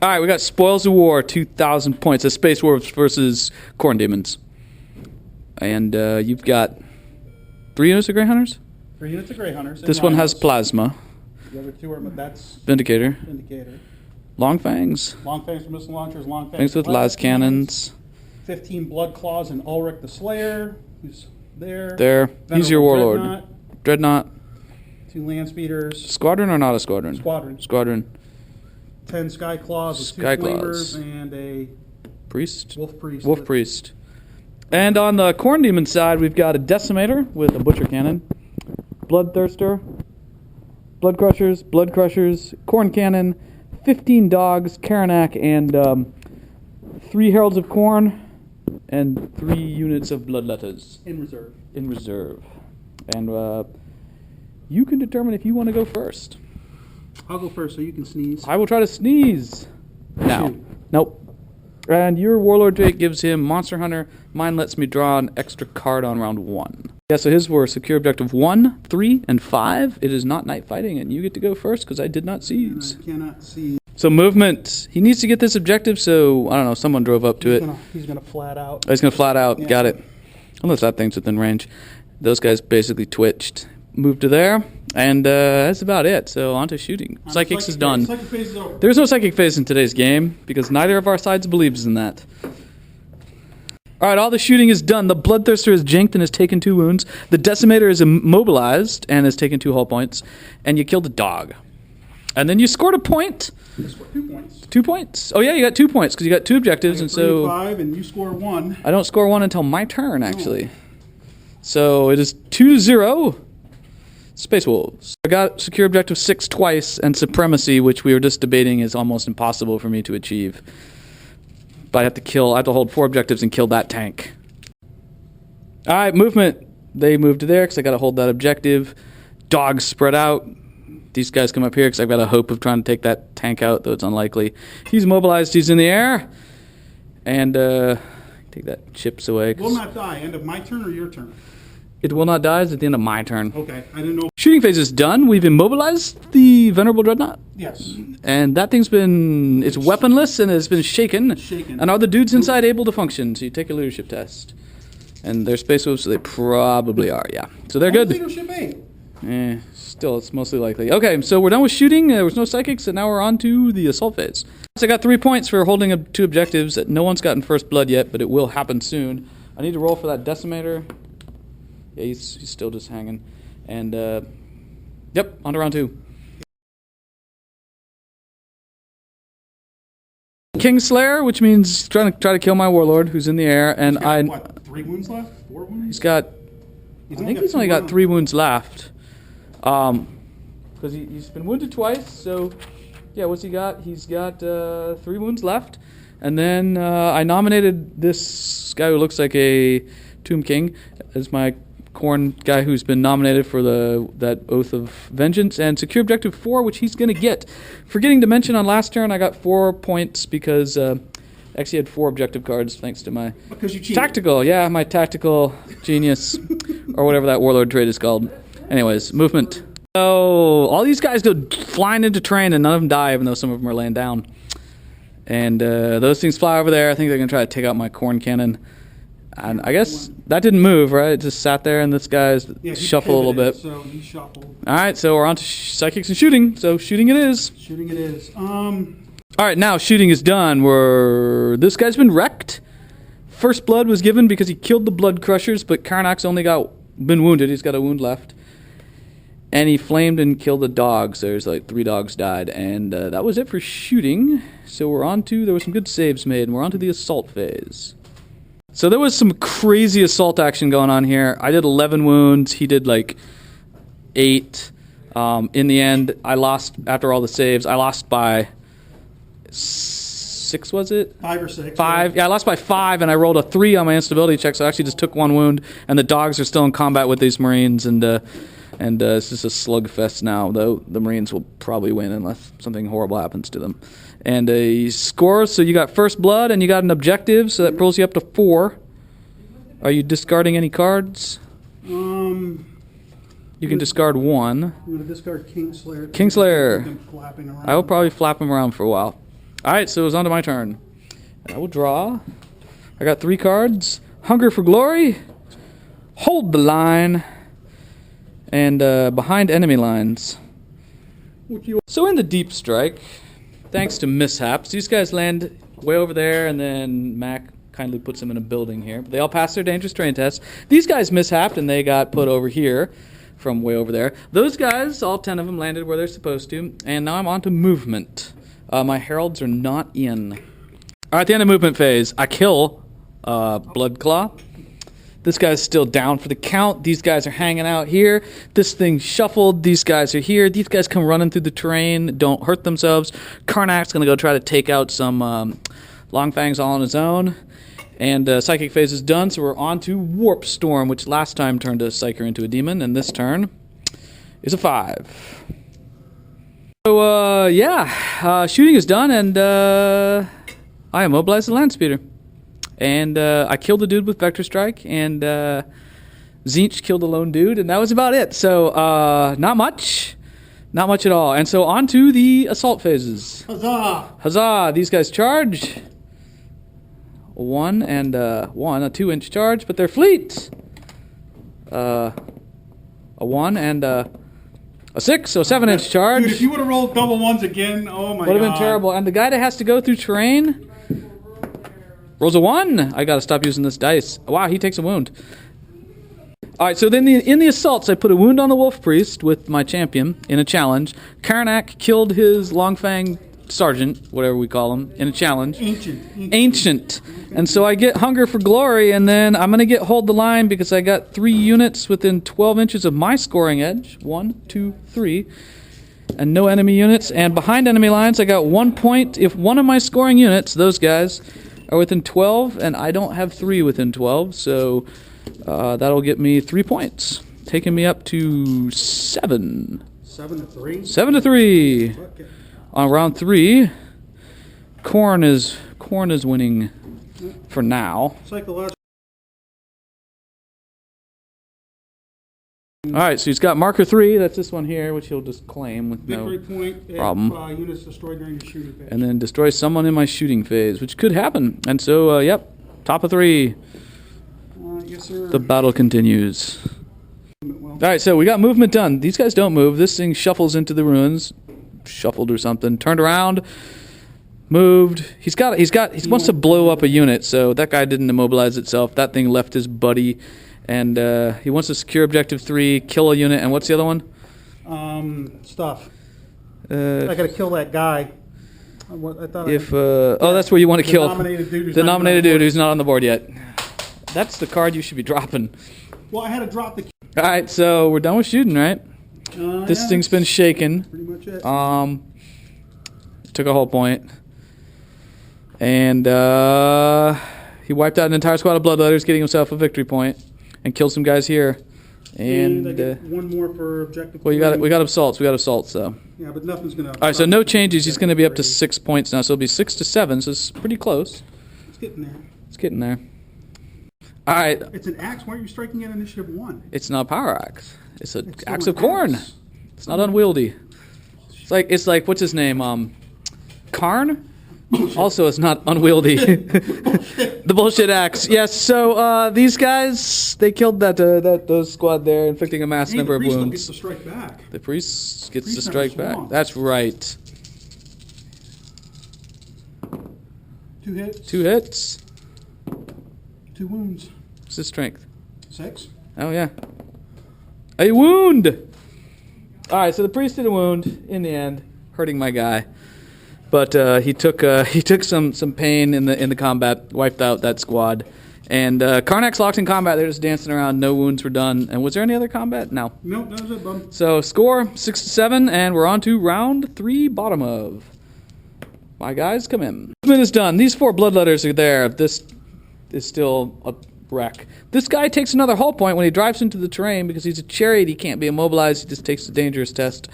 All right, we got Spoils of War, 2,000 points. That's Space Wolves versus Khorne Daemons. And you've got 3 units of Grey Hunters? 3 units of Grey Hunters. This one has Plasma. The other 2 are, but that's Vindicator. Vindicator. Long Fangs. Long Fangs for missile launchers, Long Fangs with las cannons. 15 Blood Claws and Ulrich the Slayer, who's there. There. He's your warlord. Dreadnought. 2 land speeders. Squadron or not a squadron? Squadron. Squadron. 10 Sky Claws with Sky 2 Claws. flamers and a Priest? Wolf Priest. Wolf Priest. And on the Khorne Demon side, we've got a Decimator with a Butcher Cannon, Bloodthirster, Blood Crushers, Khorne Cannon, 15 Dogs, Karanak, and 3 Heralds of Khorne, and 3 units of Bloodletters. In reserve. And you can determine if you want to go first. I'll go first so you can sneeze. I will try to sneeze. Now. Shoot. Nope. And your Warlord trait gives him Monster Hunter. Mine lets me draw an extra card on round 1. Yeah, so his were secure objective 1, 3, and 5. It is not night fighting, and you get to go first because I did not seize. I cannot see. So movement. He needs to get this objective, so I don't know, someone drove up to it. He's going to flat out. Oh, he's going to flat out. Yeah. Got it. Unless that thing's within range. Those guys basically twitched. Moved to there, and that's about it. So on to shooting. Psychics is done. Psychic phase is over. There's no psychic phase in today's game because neither of our sides believes in that. All right, all the shooting is done. The Bloodthirster is jinked and has taken 2 wounds. The Decimator is immobilized and has taken 2 hull points. And you killed a dog. And then you scored a point. I scored 2 points. 2 points. Oh yeah, you got 2 points because you got 2 objectives, and so 5, and you score 1. I don't score 1 until my turn actually. So it is 2-0. Space Wolves. I got secure objective 6 twice, and supremacy, which we were just debating, is almost impossible for me to achieve. But I have to hold 4 objectives and kill that tank. All right, movement. They moved to there because I got to hold that objective. Dogs spread out. These guys come up here because I've got a hope of trying to take that tank out, though it's unlikely. He's mobilized. He's in the air. And take that chips away. Will not die. End of my turn or your turn? It will not die. It's at the end of my turn. Okay, I didn't know. Shooting phase is done. We've immobilized the Venerable Dreadnought. Yes. And that thing's it's weaponless and it's been shaken. And are the dudes inside able to function? So you take a leadership test. And they're Space Wolves, so they probably are, yeah. So they're good. Leadership 8. Still, it's mostly likely. Okay, so we're done with shooting. There was no psychics, and now we're on to the assault phase. So I got 3 points for holding 2 objectives. No one's gotten first blood yet, but it will happen soon. I need to roll for that Decimator. Yeah, he's still just hanging. And, yep, on to round 2. Kingslayer, which means try to kill my warlord, who's in the air. And What, 3 wounds left? 4 wounds? I think he's only got 3 wounds left. Because he's been wounded twice, so, yeah, what's he got? He's got 3 wounds left. And then I nominated this guy who looks like a Tomb King as my Khorne guy who's been nominated for that Oath of Vengeance, and secure objective 4, which he's going to get. Forgetting to mention on last turn, I got 4 points because actually had 4 objective cards thanks to my tactical, my tactical genius, or whatever that warlord trait is called. Anyways, movement. So all these guys go flying into terrain, and none of them die, even though some of them are laying down. And those things fly over there. I think they're going to try to take out my Khorne cannon. And I guess that didn't move, right? It just sat there, and this guy's shuffle a little bit. So he shuffled. All right, so we're on to psychics and shooting. So shooting it is. Shooting it is. All right, now shooting is done. This guy's been wrecked. First blood was given because he killed the Blood Crushers, but Karnak's only been wounded. He's got a wound left. And he flamed and killed the dogs. There's like 3 dogs died, and that was it for shooting. So we're on to, there were some good saves made, and we're on to the assault phase. So there was some crazy assault action going on here. I did 11 wounds. He did like 8. In the end, I lost, after all the saves, I lost by 6, was it? 5 or 6. 5. Yeah, I lost by 5, and I rolled a 3 on my instability check, so I actually just took 1 wound, and the dogs are still in combat with these Marines, and it's just a slugfest now, though the Marines will probably win unless something horrible happens to them. And he scores, so you got first blood, and you got an objective, so that pulls you up to 4. Are you discarding any cards? You can discard 1. I'm going to discard Kingslayer. Kingslayer. I will probably flap him around for a while. All right, so it's on to my turn. I will draw. I got 3 cards. Hunger for Glory, Hold the Line, and Behind Enemy Lines. So in the Deep Strike, thanks to mishaps, these guys land way over there, and then Mac kindly puts them in a building here. But they all pass their dangerous terrain tests. These guys mishapped, and they got put over here from way over there. Those guys, all 10 of them, landed where they're supposed to, and now I'm on to movement. My heralds are not in. All right, at the end of movement phase, I kill Bloodclaw. This guy's still down for the count. These guys are hanging out here. This thing's shuffled. These guys are here. These guys come running through the terrain. Don't hurt themselves. Karnak's going to go try to take out some Long Fangs all on his own. And Psychic phase is done, so we're on to Warp Storm, which last time turned a Psyker into a demon, and this turn is a 5. So, shooting is done, and I immobilized the Land Speeder. And I killed the dude with Vector Strike, and Tzeentch killed a lone dude, and that was about it. So, not much. Not much at all. And so, on to the assault phases. Huzzah! Huzzah! These guys charge. A 2-inch charge, but they're fleet. A 1 and a 6, so 7-inch charge. Dude, if you would have rolled double ones again, oh my god. Would have been terrible. And the guy that has to go through terrain rolls a 1. I gotta stop using this dice. Wow, he takes a wound. Alright, so then in the assaults, I put a wound on the Wolf Priest with my champion in a challenge. Karnak killed his Longfang sergeant, whatever we call him, in a challenge. Ancient. And so I get Hunger for Glory, and then I'm going to get Hold the Line because I got 3 units within 12 inches of my scoring edge. 1, 2, 3. And no enemy units. And behind enemy lines, I got 1 point. If one of my scoring units, those guys, are within 12, and I don't have 3 within 12, so that'll get me 3 points, taking me up to 7. 7 to 3? 7 to 3. Okay. On round 3, Khorne is winning for now. Psychological. All right, so he's got marker 3. That's this one here, which he'll just claim with Victory no point problem. If, units destroyed during the shooting phase. And then destroy someone in my shooting phase, which could happen. And so, yep, top of 3. Yes, sir. The battle continues. Well, All right, so we got movement done. These guys don't move. This thing shuffles into the ruins. Shuffled or something, turned around, moved. He wants to blow up a unit, so that guy didn't immobilize itself. That thing left his buddy, and he wants to secure objective 3, kill a unit, and what's the other one? Stuff. I gotta kill that guy. That's where you want to kill the nominated dude who's not on the board yet. That's the card you should be dropping. Well, I had to drop the. All right, so we're done with shooting, right? This thing's been shaken. Pretty much it. Took a whole point. And he wiped out an entire squad of Bloodletters, getting himself a victory point, and killed some guys here. And I get 1 more for objective. Well, we got assaults. We got assaults, though. Yeah, but nothing's gonna. All right, so no changes. He's going to be up to 6 points now, so it'll be 6 to 7. So it's pretty close. It's getting there. It's getting there. All right. It's an axe. Why are you striking at initiative 1? It's not a power axe. It's an axe of Khorne. It's not unwieldy. It's like what's his name? Khorne? Also, it's not unwieldy. The bullshit axe. Yes. So these guys, they killed those squad there, inflicting a mass number of wounds. Gets to strike back. The priest gets to strike back. That's right. 2 hits. 2 hits. 2 wounds. What's his strength? 6. Oh yeah. A wound. All right, so the priest did a wound in the end, hurting my guy, but he took some pain in the combat, wiped out that squad, and Karnak's locked in combat. They're just dancing around. No wounds were done. And was there any other combat? No. Nope, that was it, bud. So score 6 to 7, and we're on to round 3, bottom of. My guys, come in. Movement is done. These 4 bloodletters are there. This is still a wreck. This guy takes another hull point when he drives into the terrain because he's a chariot. He can't be immobilized. He just takes the dangerous test.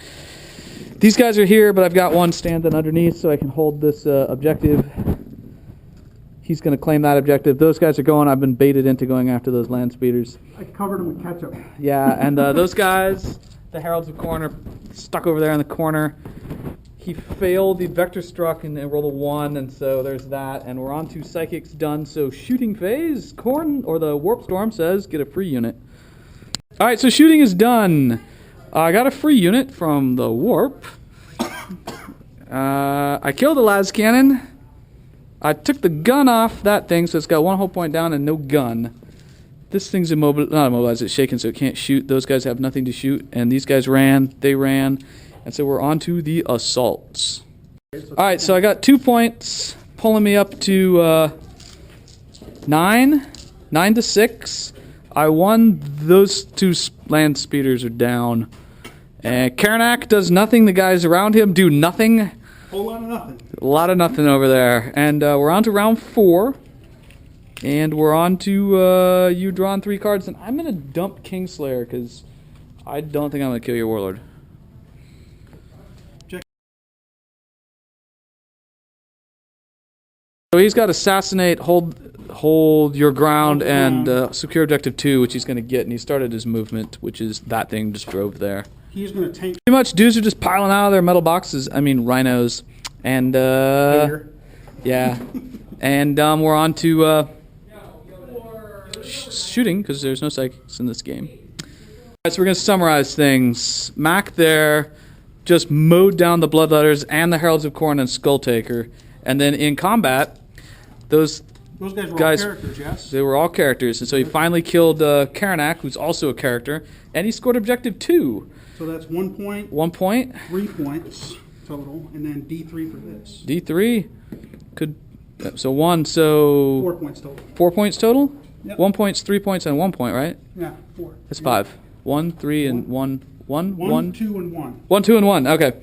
These guys are here, but I've got one standing underneath so I can hold this objective. He's going to claim that objective. Those guys are going. I've been baited into going after those land speeders. I covered him with ketchup. Yeah, and those guys, the Heralds of Khorne, are stuck over there in the corner. he failed the vector struck and rolled a 1, and so there's that. And we're on to psychics done. So shooting phase, Khorne or the warp storm says get a free unit. All right, so shooting is done. I got a free unit from the warp. I killed the las cannon. I took the gun off that thing, so it's got 1 whole point down and no gun. This thing's not immobilized, it's shaken, so it can't shoot. Those guys have nothing to shoot, and these guys ran, they ran, and so we're on to the assaults. Alright, so I got 2 points, pulling me up to 9 to 6. I won. Those 2 land speeders are down. And Khorne does nothing, the guys around him do nothing. Whole lot of nothing. A lot of nothing over there. And we're on to round 4. And we're on to you drawing 3 cards. And I'm going to dump Kingslayer because I don't think I'm going to kill your Warlord. Check. So he's got Assassinate, hold your ground, and secure objective 2, which he's going to get. And he started his movement, which is that thing just drove there. He's going to tank. Pretty much dudes are just piling out of their metal boxes. I mean, rhinos. And, yeah. And we're on to shooting, because there's no psychics in this game. Alright, so we're going to summarize things. Mac there just mowed down the Bloodletters and the Heralds of Khorne and Skulltaker. And then in combat, those guys were all characters, yes? They were all characters. And so he finally killed Khorne, who's also a character. And he scored objective 2. So that's 1 point. 1 point. 3 points total, and then D3 for this. D3 could. So 1. So 4 points total. 4 points total. Yep. 1 point, 3 points, and 1 point, right? Yeah, 4. That's 5. 1, 3, and 1. 1, 2, and 1. 1, 2, and 1. Okay.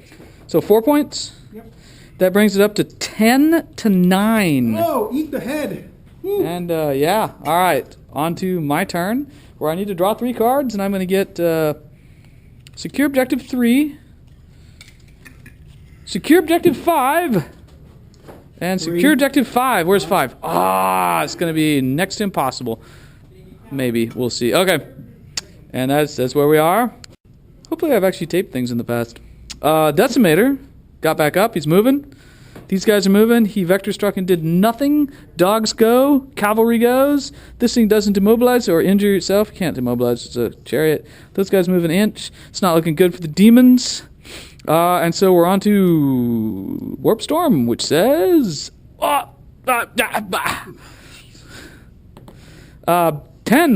So 4 points. Yep. That brings it up to 10 to 9. Oh, eat the head. Woo. And yeah. All right. On to my turn, where I need to draw 3 cards, and I'm going to get secure objective 3, secure objective 5, and secure objective 5. Where's 5? It's going to be next to impossible. Maybe. We'll see. Okay. And that's where we are. Hopefully I've actually taped things in the past. Decimator got back up. He's moving. These guys are moving. He vector struck and did nothing. Dogs go. Cavalry goes. This thing doesn't demobilize or injure itself. Can't demobilize. It's a chariot. Those guys move an inch. It's not looking good for the demons. And so we're on to Warp Storm, which says 10,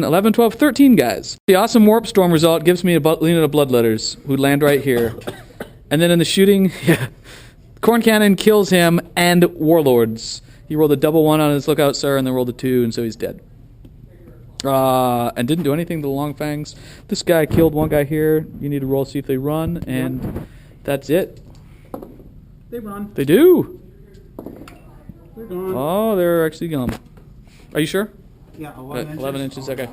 11, 12, 13 guys. The awesome Warp Storm result gives me a unit of Bloodletters who land right here. And then in the shooting, Khorne Cannon kills him and Warlords. He rolled a double 1 on his lookout, sir, and then rolled a 2, and so he's dead. And didn't do anything to the Long Fangs. This guy killed one guy here. You need to roll, see if they run, and that's it. They run. They do. They're gone. Oh, they're actually gone. Are you sure? Yeah, 11 inches. 11 inches, okay.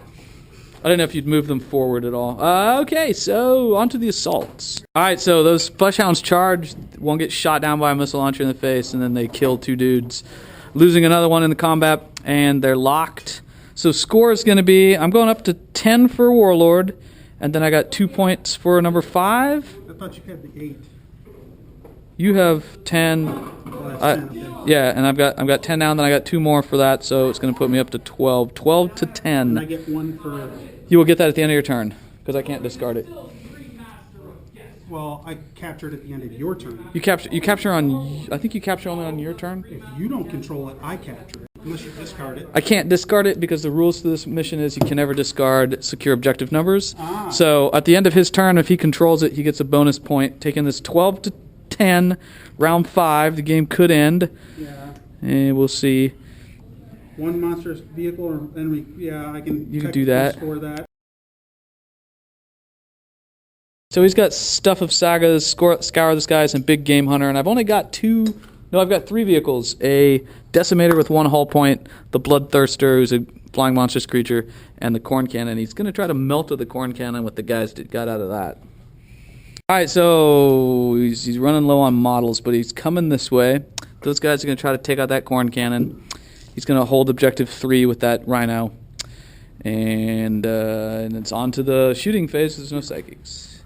I didn't know if you'd move them forward at all. Okay, so on to the assaults. All right, so those Fleshhounds charge. One gets shot down by a missile launcher in the face, and then they kill 2 dudes, losing another one in the combat, and they're locked. So score is going to be, I'm going up to 10 for Warlord, and then I got 2 points for number 5. I thought you had the 8. You have 10. Oh, that's 10, okay. Yeah, and I've got 10 now, and then I got 2 more for that, so it's going to put me up to 12. 12 to 10. And I get 1 for... You will get that at the end of your turn, because I can't discard it. Well, I captured at the end of your turn. You capture on, I think you capture only on your turn? If you don't control it, I capture it, unless you discard it. I can't discard it because the rules to this mission is you can never discard secure objective numbers. So at the end of his turn, if he controls it, he gets a bonus point. Taking this 12 to 10, round 5, the game could end. Yeah. And we'll see. 1 monstrous vehicle or enemy. Yeah, I can. You can do that. Score that. So he's got Stuff of Sagas, Scour the Skies, and Big Game Hunter, and I've only got 2. No, I've got 3 vehicles. A Decimator with 1 hull point, the Bloodthirster, who's a flying monstrous creature, and the Khorne Cannon. He's going to try to melt with the Khorne Cannon with the guys that got out of that. All right, so he's running low on models, but he's coming this way. Those guys are going to try to take out that Khorne Cannon. He's going to hold objective 3 with that Rhino. And it's on to the shooting phase. There's no psychics.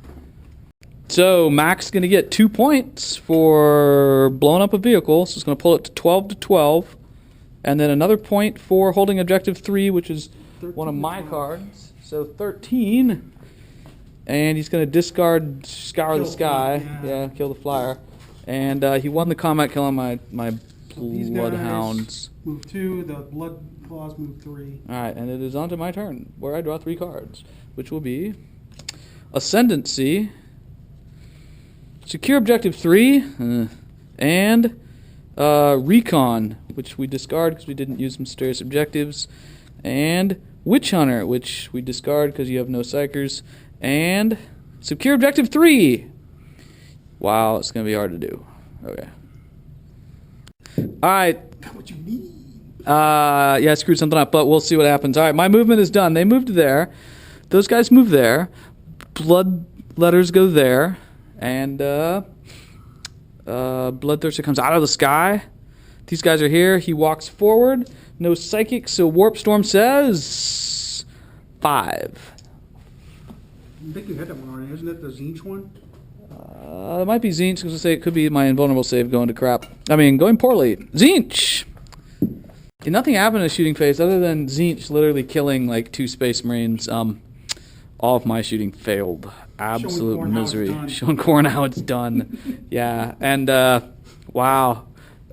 So Mac's going to get 2 points for blowing up a vehicle. So it's going to pull it to 12-12. And then another point for holding objective 3, which is one of my cards. So 13. And he's going to discard Scour the Sky. Yeah, kill the flyer. And he won the combat kill on my Bloodhounds. Move 2, the Blood Claws move 3. Alright, and it is on to my turn, where I draw 3 cards, which will be Ascendancy, Secure Objective 3, and Recon, which we discard because we didn't use Mysterious Objectives, and Witch Hunter, which we discard because you have no Psychers, and Secure Objective 3. Wow, it's going to be hard to do. Okay. Alright. Got what you need. Yeah, I screwed something up, but we'll see what happens. Alright, my movement is done. They moved there. Those guys move there. Blood letters go there. And Bloodthirster comes out of the sky. These guys are here. He walks forward. No psychic, so Warp Storm says 5. I think you had that one already. Isn't that the Zinch one? It might be Zinch, because I say it could be my invulnerable save going to crap. I mean, going poorly. Zinch! Yeah, nothing happened in the shooting phase other than Zinch literally killing like 2 Space Marines. All of my shooting failed. Absolute misery. Showing Khorne how it's done. Yeah, and wow.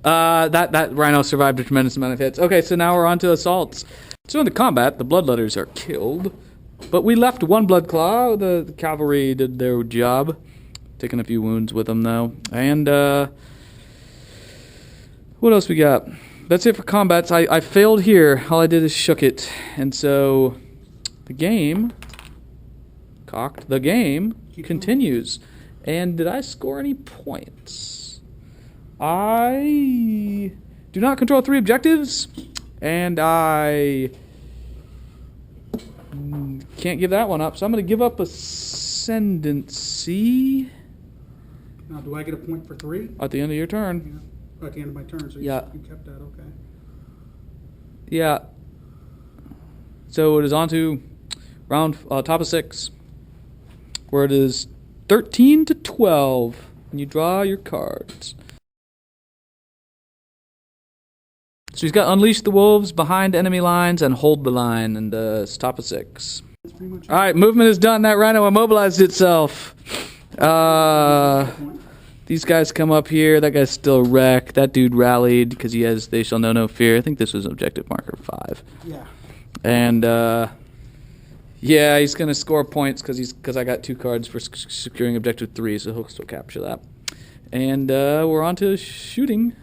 That Rhino survived a tremendous amount of hits. Okay, so now we're on to assaults. So in the combat, the Bloodletters are killed. But we left 1 Blood Claw. The cavalry did their job. Taking a few wounds with them, though. And, what else we got? That's it for combats. I failed here. All I did is shook it. And so, the game... Cocked. The game continues. And did I score any points? I do not control 3 objectives. And I... can't give that one up. So I'm going to give up Ascendancy... Now, do I get a point for 3? At the end of your turn. Yeah. At the end of my turn, so Yeah. you kept that, okay. Yeah. So it is on to round top of 6, where it is 13-12, and you draw your cards. So he's got Unleash the Wolves, behind enemy lines, and hold the line, and it's top of 6. That's pretty much it. All right, movement is done. That Rhino immobilized itself. These guys come up here. That guy's still wrecked. That dude rallied because he has They Shall Know No Fear. I think this was objective marker 5. Yeah. And yeah, he's gonna score points because I got 2 cards for securing objective 3, so he'll still capture that. And we're on to shooting.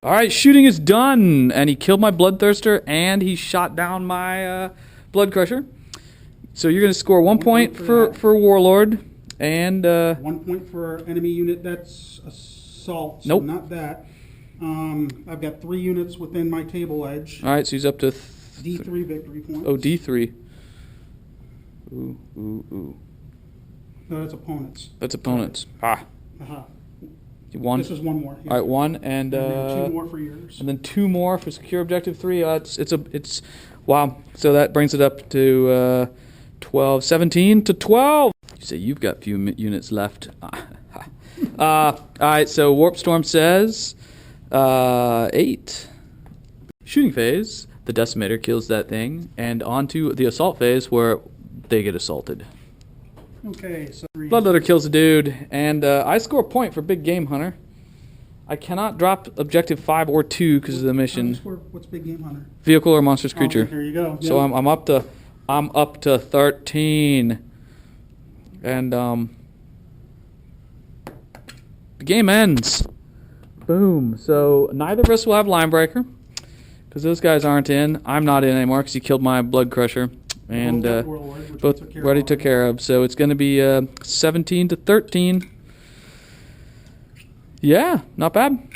All right, shooting is done, and he killed my Bloodthirster, and he shot down my Blood Crusher. So you're gonna score 1 point for Warlord. And 1 point for enemy unit that's assault. So nope. Not that. I've got 3 units within my table edge. All right, so he's up to D3 victory points. Oh, D3. Ooh, ooh, ooh. No, that's opponents. That's opponents. Ah. Uh-huh. You won. This is 1 more. Yeah. All right, 1 and then 2 more for yours. And then 2 more for secure objective 3. It's wow. So that brings it up to 12, 17-12. You say you've got few units left. All right, so Warp Storm says 8. Shooting phase, the Decimator kills that thing, and on to the assault phase where they get assaulted. Okay, so... Bloodletter kills a dude, and I score a point for Big Game Hunter. I cannot drop objective 5 or 2 because of the mission. What's Big Game Hunter? Vehicle or monstrous creature. Okay, there you go. So yep. I'm up to 13. And the game ends. Boom. So neither of us will have Line Breaker because those guys aren't in. I'm not in anymore because he killed my Blood Crusher, and both already took care of. So it's going to be 17-13. Yeah, not bad.